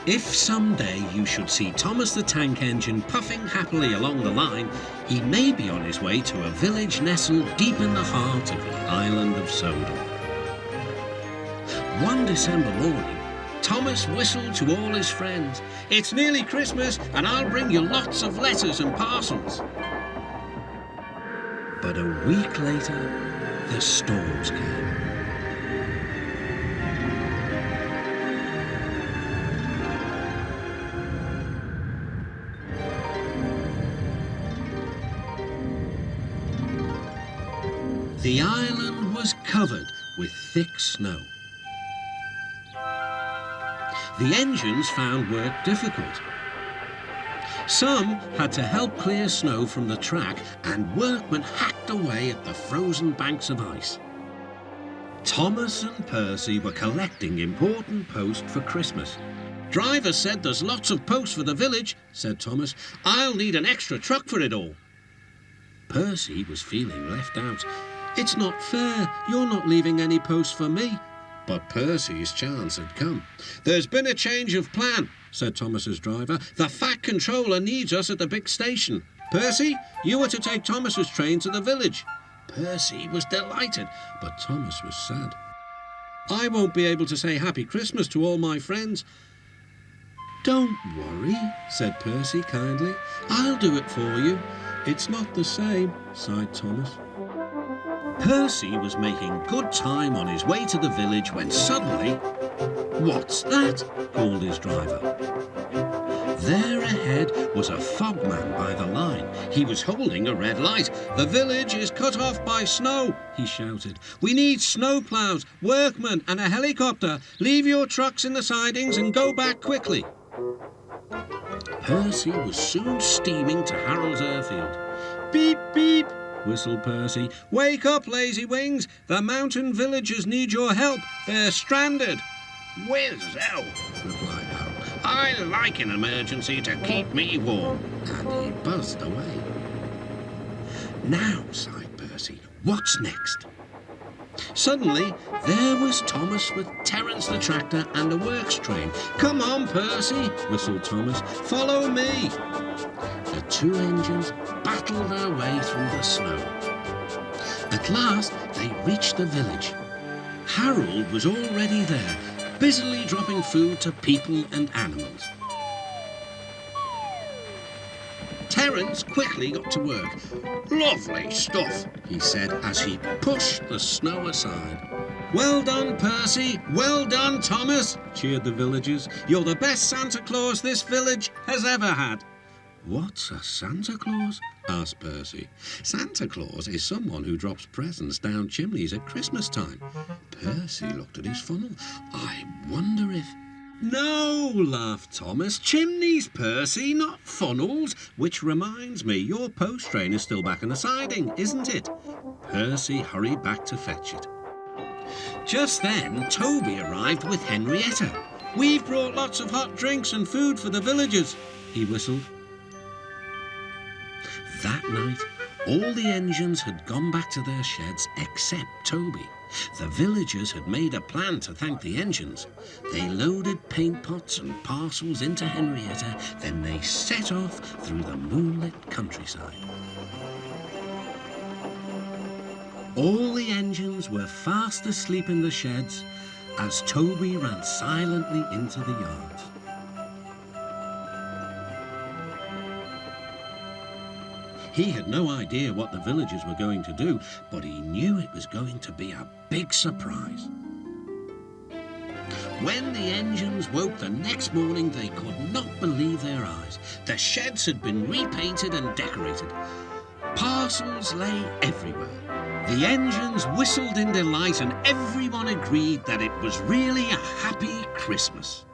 If someday you should see Thomas the Tank Engine puffing happily along the line, he may be on his way to a village nestled deep in the heart of the island of Sodor. One December morning, Thomas whistled to all his friends. "It's nearly Christmas, and I'll bring you lots of letters and parcels." But a week later, the storms came. The island was covered with thick snow. The engines found work difficult. Some had to help clear snow from the track, and workmen hacked away at the frozen banks of ice. Thomas and Percy were collecting important post for Christmas. "Driver said there's lots of post for the village," said Thomas. "I'll need an extra truck for it all." Percy was feeling left out. "It's not fair. You're not leaving any post for me." But Percy's chance had come. "There's been a change of plan," said Thomas's driver. "The Fat Controller needs us at the big station. Percy, you are to take Thomas's train to the village." Percy was delighted, but Thomas was sad. "I won't be able to say Happy Christmas to all my friends." "Don't worry," said Percy kindly. "I'll do it for you." "It's not the same," sighed Thomas. Percy was making good time on his way to the village when suddenly, "What's that?" called his driver. There ahead was a fogman by the line. He was holding a red light. "The village is cut off by snow," he shouted. "We need snowplows, workmen and a helicopter. Leave your trucks in the sidings and go back quickly." Percy was soon steaming to Harold's airfield. "Beep, beep," whistled Percy. "Wake up, lazy wings. The mountain villagers need your help. They're stranded." "Whiz-ow," replied Harold. "I like an emergency to keep me warm." And he buzzed away. "Now," sighed Percy, "what's next?" Suddenly, there was Thomas with Terence the tractor and a works train. "Come on, Percy," whistled Thomas. "Follow me." The two engines battled their way through the snow. At last, they reached the village. Harold was already there, busily dropping food to people and animals. Terence quickly got to work. "Lovely stuff," he said as he pushed the snow aside. "Well done, Percy. Well done, Thomas," cheered the villagers. "You're the best Santa Claus this village has ever had." "What's a Santa Claus?" asked Percy. "Santa Claus is someone who drops presents down chimneys at Christmas time." Percy looked at his funnel. "I wonder if—" "No," laughed Thomas. "Chimneys, Percy, not funnels. Which reminds me, your post train is still back in the siding, isn't it?" Percy hurried back to fetch it. Just then, Toby arrived with Henrietta. "We've brought lots of hot drinks and food for the villagers," he whistled. That night, all the engines had gone back to their sheds except Toby. The villagers had made a plan to thank the engines. They loaded paint pots and parcels into Henrietta, then they set off through the moonlit countryside. All the engines were fast asleep in the sheds as Toby ran silently into the yards. He had no idea what the villagers were going to do, but he knew it was going to be a big surprise. When the engines woke the next morning, they could not believe their eyes. The sheds had been repainted and decorated. Parcels lay everywhere. The engines whistled in delight, and everyone agreed that it was really a happy Christmas.